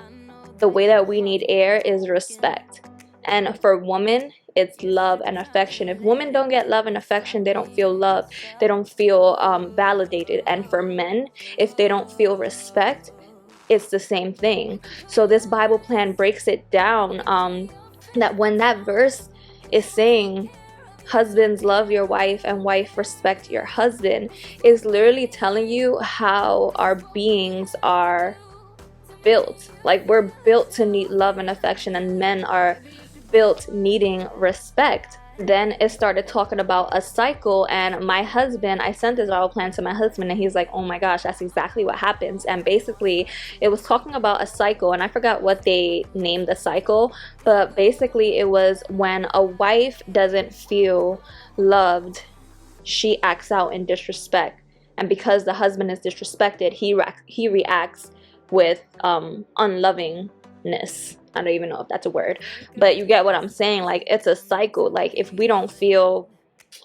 the way that we need air, is respect. And for women, it's love and affection. If women don't get love and affection, they don't feel loved, they don't feel validated. And for men, if they don't feel respect, it's the same thing. So this Bible plan breaks it down, that when that verse is saying husbands, love your wife, and wife, respect your husband, is literally telling you how our beings are built. Like, we're built to need love and affection, and men are built needing respect. Then it started talking about a cycle, and my husband, I sent this Bible plan to my husband, and he's like, oh my gosh, that's exactly what happens. And basically it was talking about a cycle, and I forgot what they named the cycle, but basically it was when a wife doesn't feel loved, she acts out in disrespect, and because the husband is disrespected, he reacts with unlovingness. I don't even know if that's a word, but you get what I'm saying. Like, it's a cycle. Like, if we don't feel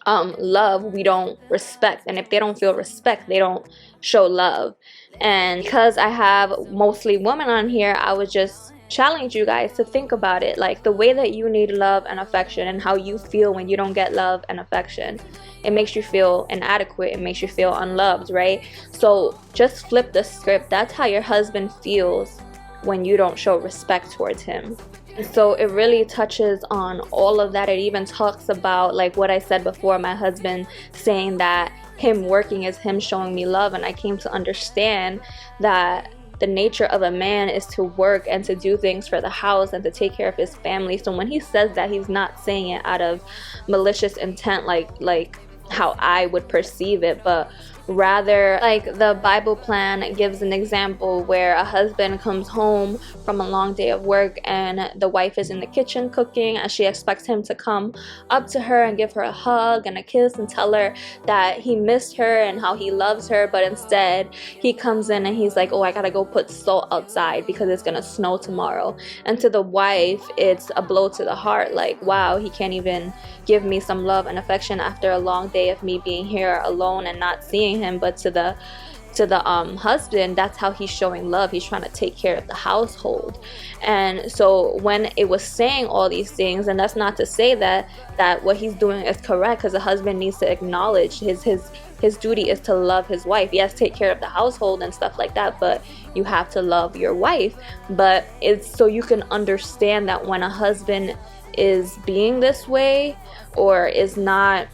love, we don't respect, and if they don't feel respect, they don't show love. And because I have mostly women on here, I would just challenge you guys to think about it, like the way that you need love and affection, and how you feel when you don't get love and affection. It makes you feel inadequate, it makes you feel unloved, right? So just flip the script. That's how your husband feels when you don't show respect towards him. And so it really touches on all of that. It even talks about, like what I said before, my husband saying that him working is him showing me love, and I came to understand that the nature of a man is to work and to do things for the house and to take care of his family. So when he says that, he's not saying it out of malicious intent, like how I would perceive it, but rather, like, the Bible plan gives an example where a husband comes home from a long day of work, and the wife is in the kitchen cooking, and she expects him to come up to her and give her a hug and a kiss and tell her that he missed her and how he loves her. But instead he comes in and he's like, oh, I gotta go put salt outside because it's gonna snow tomorrow. And to the wife, it's a blow to the heart. Like, wow, he can't even give me some love and affection after a long day of me being here alone and not seeing him. But to the husband, that's how he's showing love. He's trying to take care of the household. And so when it was saying all these things, and that's not to say that what he's doing is correct, because the husband needs to acknowledge his duty is to love his wife. Yes, take care of the household and stuff like that, but you have to love your wife. But it's so you can understand that when a husband is being this way, or is not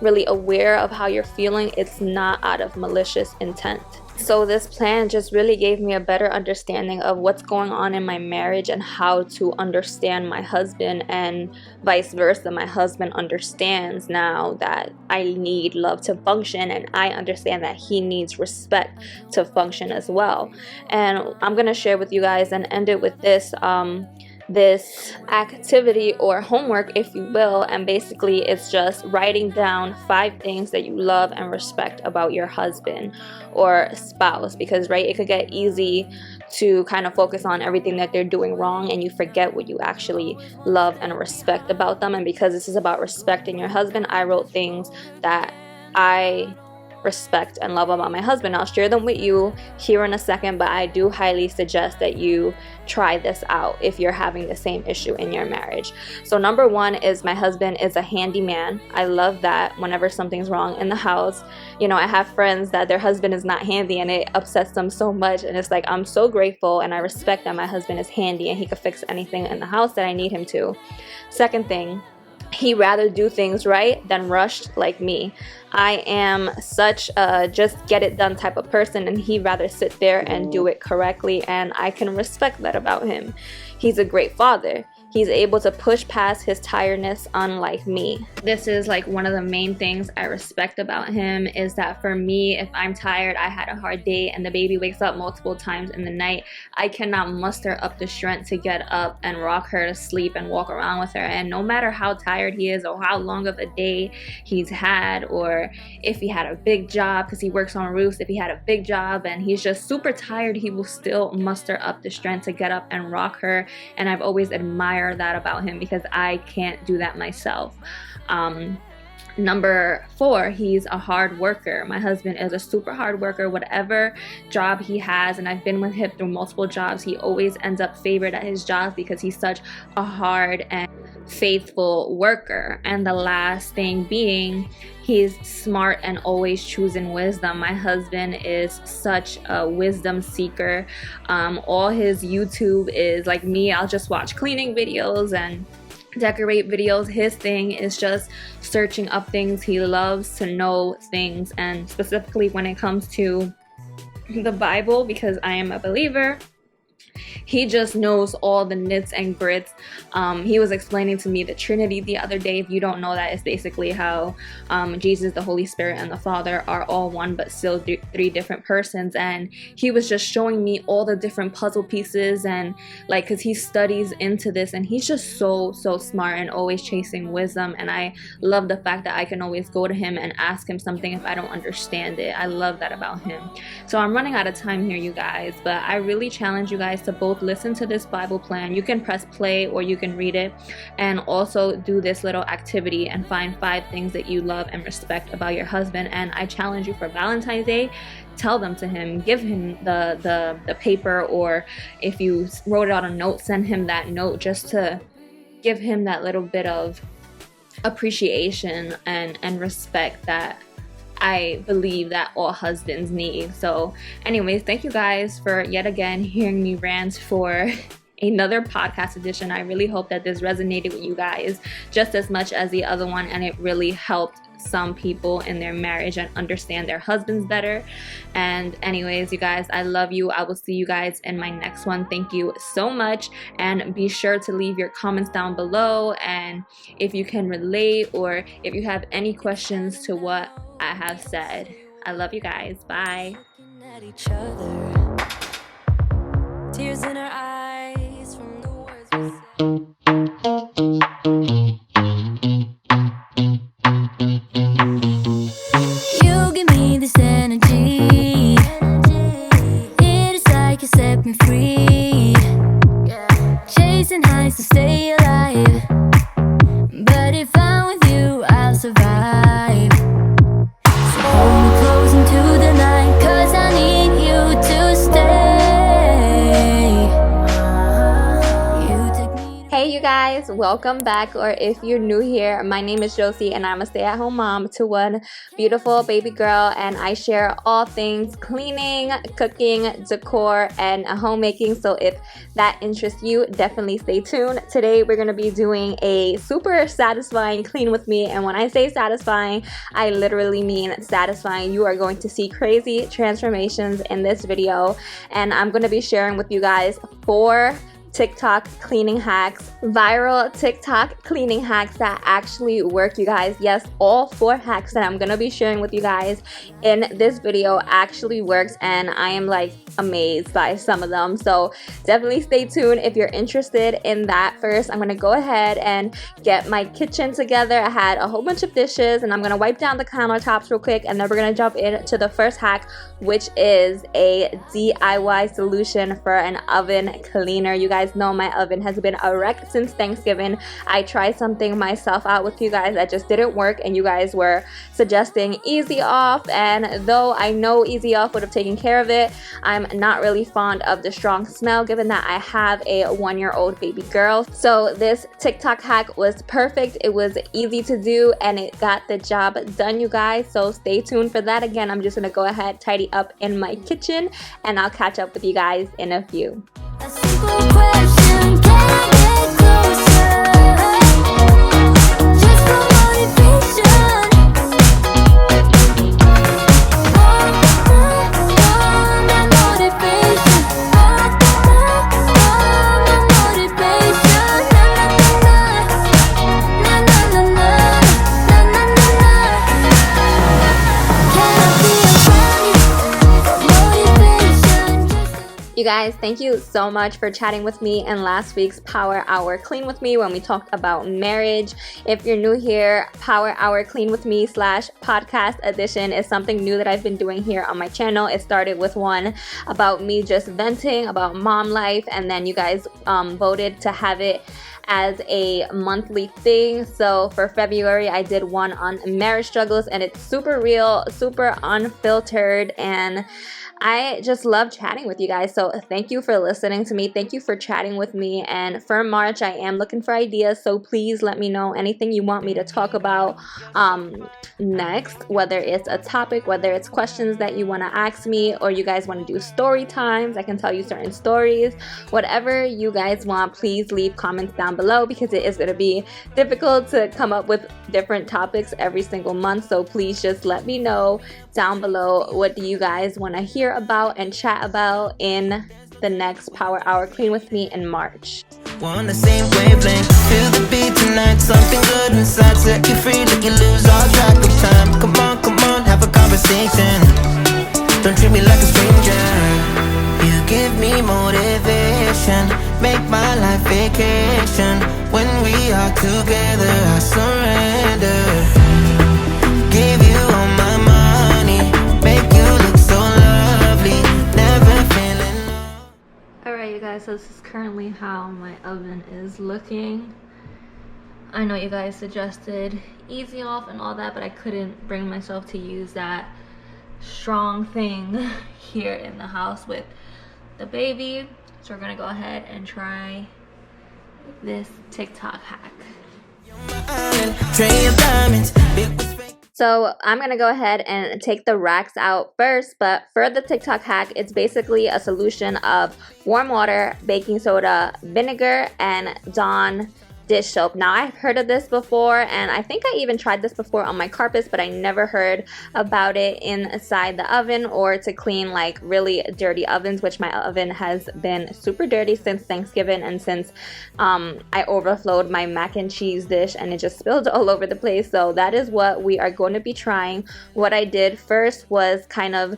really aware of how you're feeling, it's not out of malicious intent. So this plan just really gave me a better understanding of what's going on in my marriage and how to understand my husband, and vice versa. My husband understands now that I need love to function, and I understand that he needs respect to function as well. And I'm gonna share with you guys and end it with this activity or homework, if you will. And basically it's just writing down 5 things that you love and respect about your husband or spouse, because right, it could get easy to kind of focus on everything that they're doing wrong and you forget what you actually love and respect about them. And because this is about respecting your husband, I wrote things that I respect and love about my husband. I'll share them with you here in a second, but I do highly suggest that you try this out if you're having the same issue in your marriage. So number one is my husband is a handyman. I love that. Whenever something's wrong in the house, you know, I have friends that their husband is not handy and it upsets them so much, and it's like, I'm so grateful and I respect that my husband is handy and he could fix anything in the house that I need him to. Second thing, he rather do things right than rushed like me. I am such a just get it done type of person, and he'd rather sit there and do it correctly, and I can respect that about him. He's a great father. He's able to push past his tiredness, unlike me. This is like one of the main things I respect about him, is that for me, if I'm tired, I had a hard day, and the baby wakes up multiple times in the night, I cannot muster up the strength to get up and rock her to sleep and walk around with her. And no matter how tired he is or how long of a day he's had, or if he had a big job, because he works on roofs, if he had a big job and he's just super tired, he will still muster up the strength to get up and rock her. And I've always admired that about him, because I can't do that myself. Number four, he's a hard worker. My husband is a super hard worker. Whatever job he has, and I've been with him through multiple jobs, he always ends up favored at his job because he's such a hard and faithful worker. And the last thing being, he's smart and always choosing wisdom. My husband is such a wisdom seeker. All his YouTube is like me. I'll just watch cleaning videos and decorate videos. His thing is just searching up things. He loves to know things, and specifically when it comes to the Bible, because I am a believer, he just knows all the nits and grits. He was explaining to me the Trinity the other day. If you don't know that, it's basically how Jesus, the Holy Spirit, and the Father are all one but still three different persons. And he was just showing me all the different puzzle pieces, and like, because he studies into this, and he's just so smart and always chasing wisdom. And I love the fact that I can always go to him and ask him something if I don't understand it. I love that about him. So I'm running out of time here, you guys, but I really challenge you guys to both listen to this Bible plan. You can press play or you can read it, and also do this little activity and find 5 things that you love and respect about your husband. And I challenge you for Valentine's Day, tell them to him. Give him the paper, or if you wrote it on a note, send him that note just to give him that little bit of appreciation and respect that I believe that all husbands need. So anyways, thank you guys for yet again hearing me rant for another podcast edition. I really hope that this resonated with you guys just as much as the other one, and it really helped some people in their marriage and understand their husbands better. And anyways, you guys, I love you. I will see you guys in my next one. Thank you so much, and be sure to leave your comments down below, and if you can relate or if you have any questions to what I have said. I love you guys. Bye. Looking at each other, tears in our eyes from the words we said. You give me this energy. It is like you set me free. Chasing highs to stay alive, but if I'm with you, I'll survive. Hold me close into the night, 'cause I need you to stay. You take me to Hey you guys, welcome back, or if you're new here, my name is Josie and I'm a stay-at-home mom to one beautiful baby girl, and I share all things cleaning, cooking, decor, and homemaking. So if that interests you, definitely stay tuned. Today we're going to be doing a super satisfying clean with me, and when I say satisfying, I literally mean satisfying. You are going to see crazy transformations in this video, and I'm going to be sharing with you guys 4 TikTok cleaning hacks, viral TikTok cleaning hacks that actually work, you guys. Yes, all 4 hacks that I'm gonna be sharing with you guys in this video actually works, and I am like amazed by some of them. So definitely stay tuned if you're interested in that. First, I'm gonna go ahead and get my kitchen together. I had a whole bunch of dishes and I'm gonna wipe down the countertops real quick, and then we're gonna jump into the first hack, which is a DIY solution for an oven cleaner. You guys know my oven has been a wreck since Thanksgiving. I tried something myself out with you guys that just didn't work, and you guys were suggesting Easy Off, and though I know Easy Off would have taken care of it, I'm not really fond of the strong smell given that I have a 1-year-old baby girl. So this TikTok hack was perfect. It was easy to do and it got the job done, you guys. So stay tuned for that. Again, I'm just gonna go ahead, tidy up in my kitchen, and I'll catch up with you guys in a few. A simple question, can I get closer? Just for motivation. My motivation. My motivation. Na na na na na na na na na. Can I be a motivation? You guys, thank you so much for chatting with me in last week's Power Hour Clean with Me when we talked about marriage. If you're new here, Power Hour Clean with Me / podcast edition is something new that I've been doing here on my channel. It started with one about me just venting about mom life, and then you guys voted to have it as a monthly thing. So for February, I did one on marriage struggles, and it's super real, super unfiltered, and I just love chatting with you guys. So thank you for listening to me. Thank you for chatting with me. And for March, I am looking for ideas. So please let me know anything you want me to talk about next, whether it's a topic, whether it's questions that you want to ask me, or you guys want to do story times. I can tell you certain stories. Whatever you guys want, please leave comments down below, because it is going to be difficult to come up with different topics every single month. So please just let me know down below, what do you guys want to hear about and chat about in the next Power Hour Clean with Me in March. We're on the same wavelength. Feel the beat tonight. Something good inside. Set you free. Let you lose all track of time. Come on, have a conversation. Don't treat me like a stranger. You give me motivation. Make my life vacation. When we are together, I surrender. Give you all my money. Make you look so lovely. Never feeling low. Alright, you guys, so this is currently how my oven is looking. I know you guys suggested Easy Off and all that, but I couldn't bring myself to use that strong thing here in the house with the baby. So we're gonna go ahead and try this TikTok hack. So I'm gonna go ahead and take the racks out first, but for the TikTok hack, it's basically a solution of warm water, baking soda, vinegar, and Dawn dish soap. Now, I've heard of this before, and I think I even tried this before on my carpets, but I never heard about it inside the oven or to clean like really dirty ovens, which my oven has been super dirty since Thanksgiving, and since I overflowed my mac and cheese dish and it just spilled all over the place. So that is what we are going to be trying. What I did first was kind of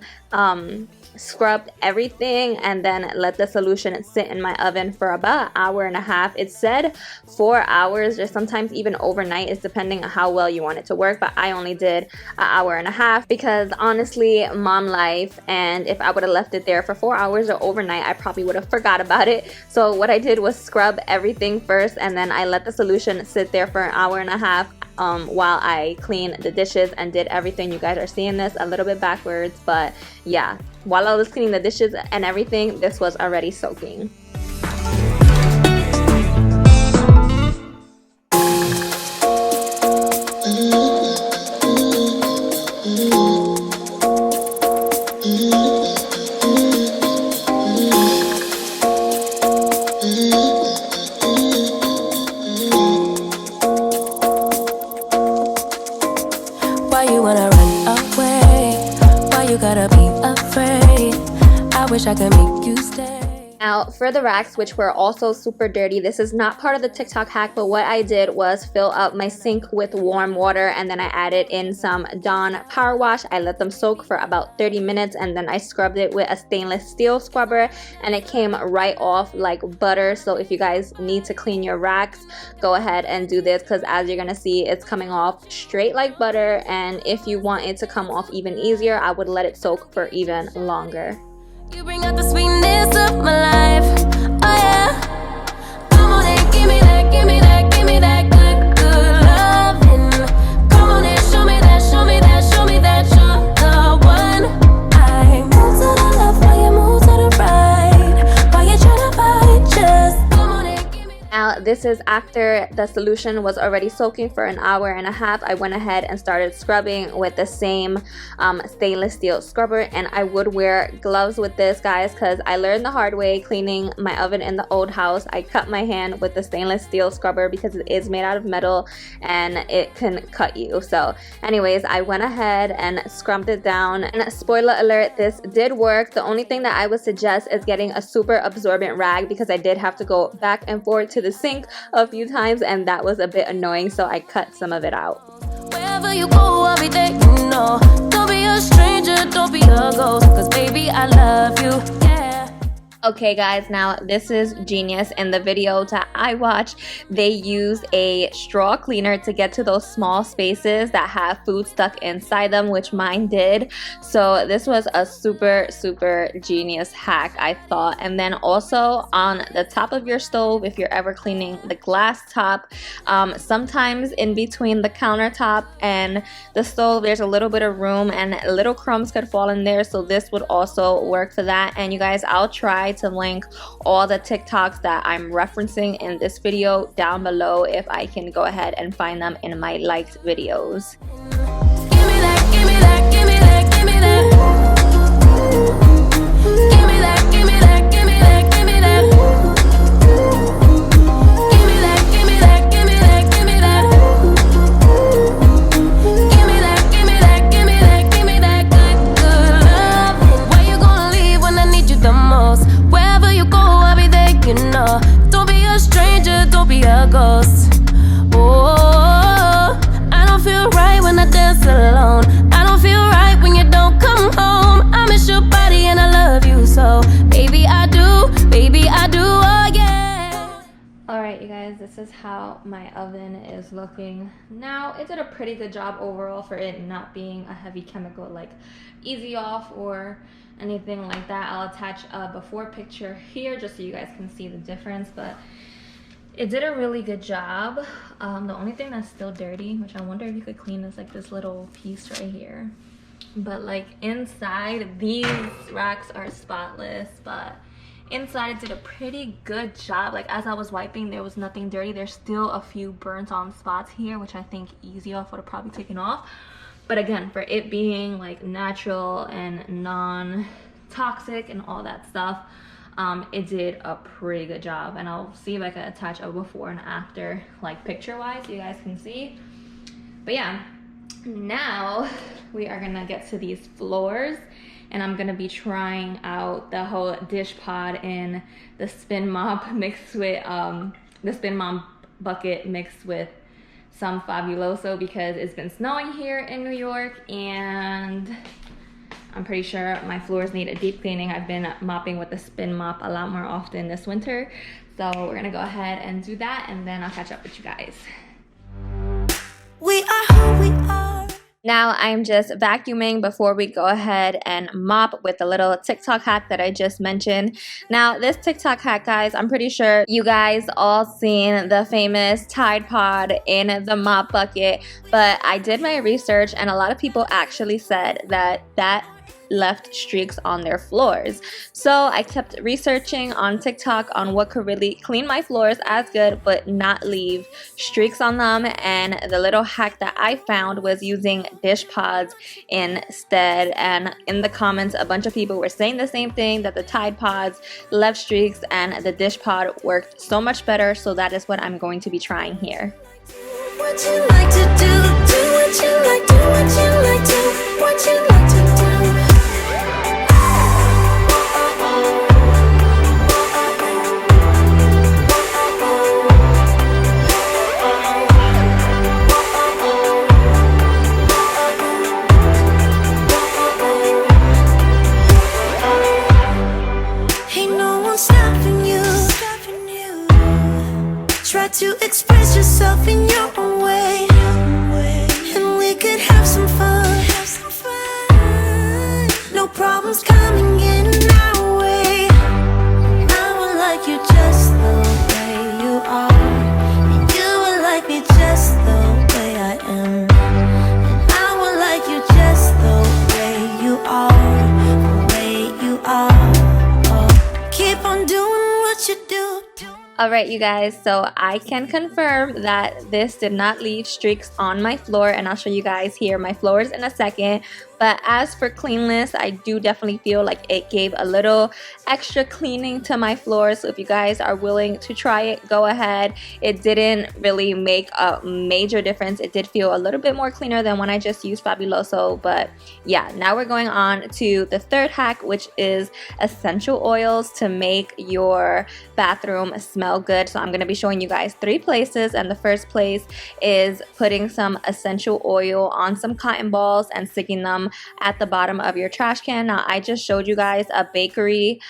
scrubbed everything and then let the solution sit in my oven for about an hour and a half. It said 4 hours, or sometimes even overnight. It's depending on how well you want it to work, but I only did an hour and a half because honestly, mom life, and if I would have left it there for 4 hours or overnight, I probably would have forgot about it. So what I did was scrub everything first, and then I let the solution sit there for an hour and a half while I clean the dishes and did everything. You guys are seeing this a little bit backwards, but yeah, while I was cleaning the dishes and everything, this was already soaking. Why you wanna run away? Why you gotta be afraid? I wish I could make you stay. Now for the racks, which were also super dirty, this is not part of the TikTok hack, but what I did was fill up my sink with warm water and then I added in some Dawn power wash. I let them soak for about 30 minutes and then I scrubbed it with a stainless steel scrubber and it came right off like butter. So if you guys need to clean your racks, go ahead and do this, because as you're gonna see, it's coming off straight like butter, and if you want it to come off even easier, I would let it soak for even longer. You bring out the sweetness of my life. Oh yeah. Come on and give me that, give me that, give me that good, good loving. Come on and show me that, show me that, show me that you're the one. I move to the left while you move to the right. While you tryna fight, just come on and give me that. Now this is after the solution was already soaking for an hour and a half. I went ahead and started scrubbing with the same stainless steel scrubber, and I would wear gloves with this, guys, because I learned the hard way cleaning my oven in the old house. I cut my hand with the stainless steel scrubber because it is made out of metal and it can cut you. So anyways, I went ahead and scrubbed it down, and spoiler alert, this did work. The only thing that I would suggest is getting a super absorbent rag, because I did have to go back and forth to the sink a few times and that was a bit annoying, so I cut some of it out. Wherever you go, I'll be there, you know. Don't be a stranger, don't be a ghost, cause baby, I love you, yeah. Okay guys, now this is genius. In the video that I watched, they use a straw cleaner to get to those small spaces that have food stuck inside them, which mine did. So this was a super genius hack, I thought. And then also on the top of your stove, if you're ever cleaning the glass top, sometimes in between the countertop and the stove there's a little bit of room and little crumbs could fall in there, so this would also work for that. And you guys, I'll try to link all the TikToks that I'm referencing in this video down below if I can go ahead and find them in my liked videos. Give me that, give me that, give me that, give me that. Give me that, give me that, give me that, give me that. Give me that, give me that, give me that, give me that. Give me that, give me that, give me that, give me that good, good love. Where you gonna leave when I need you the most? Wherever you go, I'll be there, you know. Don't be a stranger, don't be a ghost. Oh, I don't feel right when I dance alone. I don't feel right when you don't come home. I miss your body and I love you so. Baby, I do, oh yeah. Alright you guys, this is how my oven is looking now. It did a pretty good job overall for it not being a heavy chemical like Easy Off or anything like that. I'll attach a before picture here just so you guys can see the difference, but it did a really good job. The only thing that's still dirty, which I wonder if you could clean, is like this little piece right here. But like inside, these racks are spotless, but inside it did a pretty good job. Like as I was wiping, there was nothing dirty. There's still a few burnt on spots here, which I think Easy Off would have probably taken off. But again, for it being like natural and non-toxic and all that stuff, it did a pretty good job. And I'll see if I can attach a before and after, like picture wise, so you guys can see. But yeah, now we are gonna get to these floors, and I'm gonna be trying out the whole dish pod in the spin mop mixed with the spin mop bucket mixed with some Fabuloso, because it's been snowing here in New York and I'm pretty sure my floors need a deep cleaning. I've been mopping with the spin mop a lot more often this winter, so we're gonna go ahead and do that and then I'll catch up with you guys. We are who we are. Now I'm just vacuuming before we go ahead and mop with the little TikTok hack that I just mentioned. Now this TikTok hack, guys, I'm pretty sure you guys all seen the famous Tide Pod in the mop bucket, but I did my research and a lot of people actually said that left streaks on their floors. So I kept researching on TikTok on what could really clean my floors as good but not leave streaks on them, and the little hack that I found was using dish pods instead. And in the comments a bunch of people were saying the same thing, that the Tide Pods left streaks and the dish pod worked so much better, so that is what I'm going to be trying here. What you like to do, do what you like, do what you like to, what you like to do. to express yourself in your own way, and we could have some fun. No problems coming in our way. I would like you just the way you are, and you would like me just the way I am, and I would like you just the way you are, the way you are. Oh, keep on doing what you do. Alright, you guys, so I can confirm that this did not leave streaks on my floor, and I'll show you guys here my floors in a second. But as for cleanliness, I do definitely feel like it gave a little extra cleaning to my floor. So if you guys are willing to try it, go ahead. It didn't really make a major difference. It did feel a little bit more cleaner than when I just used Fabuloso. But yeah, now we're going on to the third hack, which is essential oils to make your bathroom smell good. So I'm going to be showing you guys 3 places, and the first place is putting some essential oil on some cotton balls and sticking them at the bottom of your trash can. Now I just showed you guys a bakery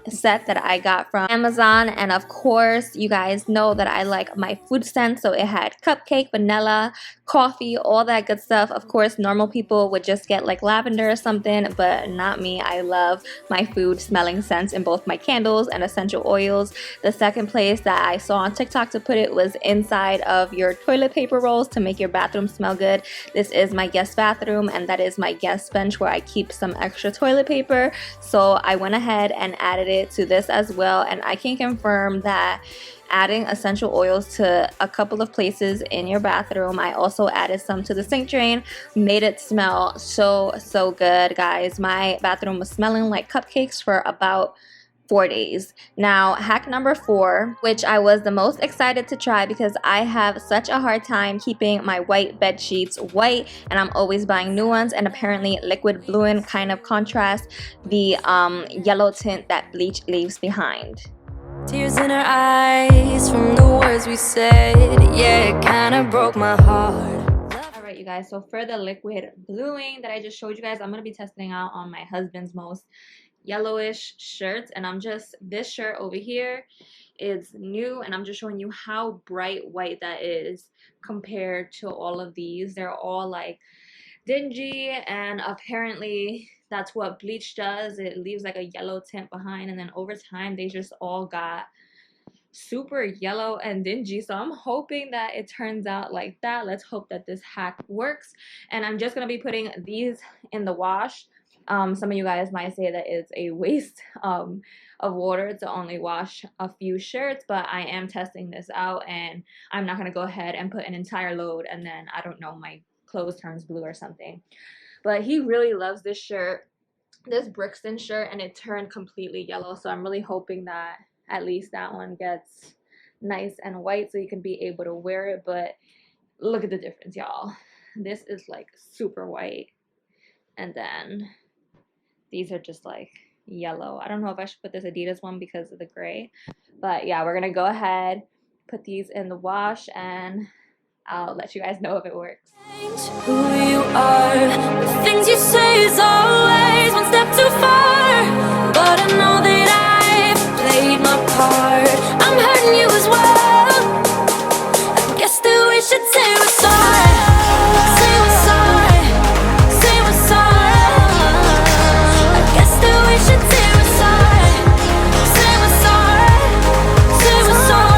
set that I got from Amazon, and of course you guys know that I like my food scent, so it had cupcake, vanilla, coffee, all that good stuff. Of course normal people would just get like lavender or something, but not me. I love my food smelling scents in both my candles and essential oils. The second place that I saw on TikTok to put it was inside of your toilet paper rolls to make your bathroom smell good. This is my guest bathroom, and that is my guest bench where I keep some extra toilet paper. So I went ahead and added it to this as well, and I can confirm that adding essential oils to a couple of places in your bathroom, I also added some to the sink drain, made it smell so good, guys. My bathroom was smelling like cupcakes for about 4 days. Now hack number 4, which I was the most excited to try because I have such a hard time keeping my white bed sheets white, and I'm always buying new ones, and apparently liquid bluing kind of contrasts the yellow tint that bleach leaves behind. Tears in our eyes from the words we said, yeah, it kinda broke my heart. Alright, you guys, so for the liquid bluing that I just showed you guys, I'm going to be testing out on my husband's most yellowish shirts, and this shirt over here is new, and I'm just showing you how bright white that is compared to all of these. They're all like dingy, and apparently that's what bleach does. It leaves like a yellow tint behind, and then over time they just all got super yellow and dingy. So I'm hoping that it turns out like that. Let's hope that this hack works. And I'm just gonna be putting these in the wash. Some of you guys might say that it's a waste of water to only wash a few shirts, but I am testing this out, and I'm not gonna go ahead and put an entire load and then, I don't know, my clothes turns blue or something. But he really loves this shirt, this Brixton shirt, and it turned completely yellow. So I'm really hoping that at least that one gets nice and white so you can be able to wear it. But look at the difference, y'all. This is like super white, and then these are just like yellow. I don't know if I should put this Adidas one because of the gray, but yeah, we're gonna go ahead, put these in the wash, and I'll let you guys know if it works. Who you are, the things you say is always one step too far, but I know that I've played my part. I'm hurting you as well. I guess that we should say we're sorry. Say we're sorry. Say we're sorry. I guess that we should say we're sorry. Say we're sorry. Say we're sorry.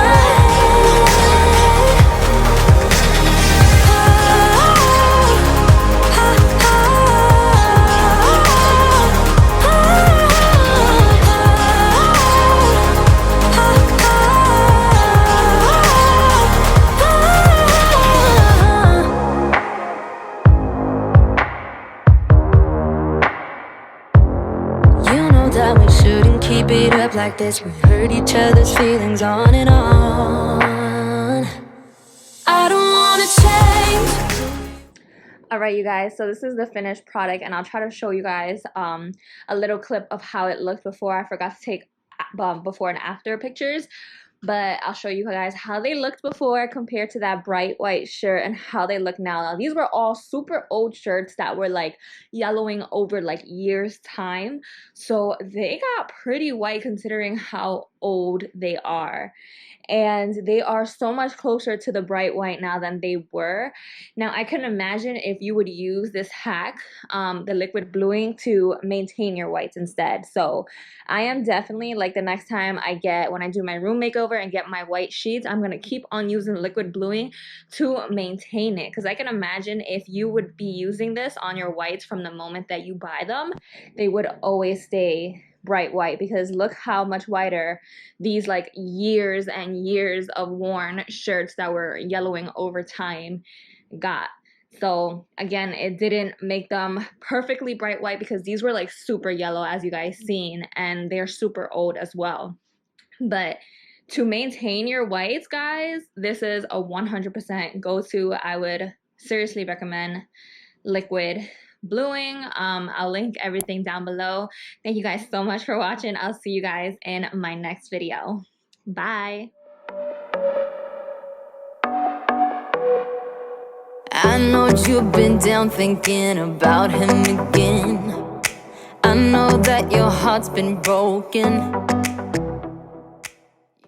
That we shouldn't keep it up like this. We hurt each other's feelings on and on. I don't wanna change. Alright, you guys, so this is the finished product, and I'll try to show you guys a little clip of how it looked before. I forgot to take before and after pictures, but I'll show you guys how they looked before compared to that bright white shirt and how they look now. Now, these were all super old shirts that were like yellowing over like years time. So they got pretty white considering how old they are, and they are so much closer to the bright white now than they were. Now, I can imagine if you would use this hack, the liquid bluing, to maintain your whites instead. So I am definitely, like, the next time when I do my room makeover and get my white sheets, I'm gonna keep on using liquid bluing to maintain it, because I can imagine if you would be using this on your whites from the moment that you buy them, they would always stay bright white, because look how much whiter these like years and years of worn shirts that were yellowing over time got. So again, it didn't make them perfectly bright white because these were like super yellow, as you guys seen, and they're super old as well. But to maintain your whites, guys, this is a 100% go-to. I would seriously recommend liquid bluing. I'll link everything down below. Thank you guys so much for watching. I'll see you guys in my next video. Bye. I know you've been down thinking about him again. I know that your heart's been broken.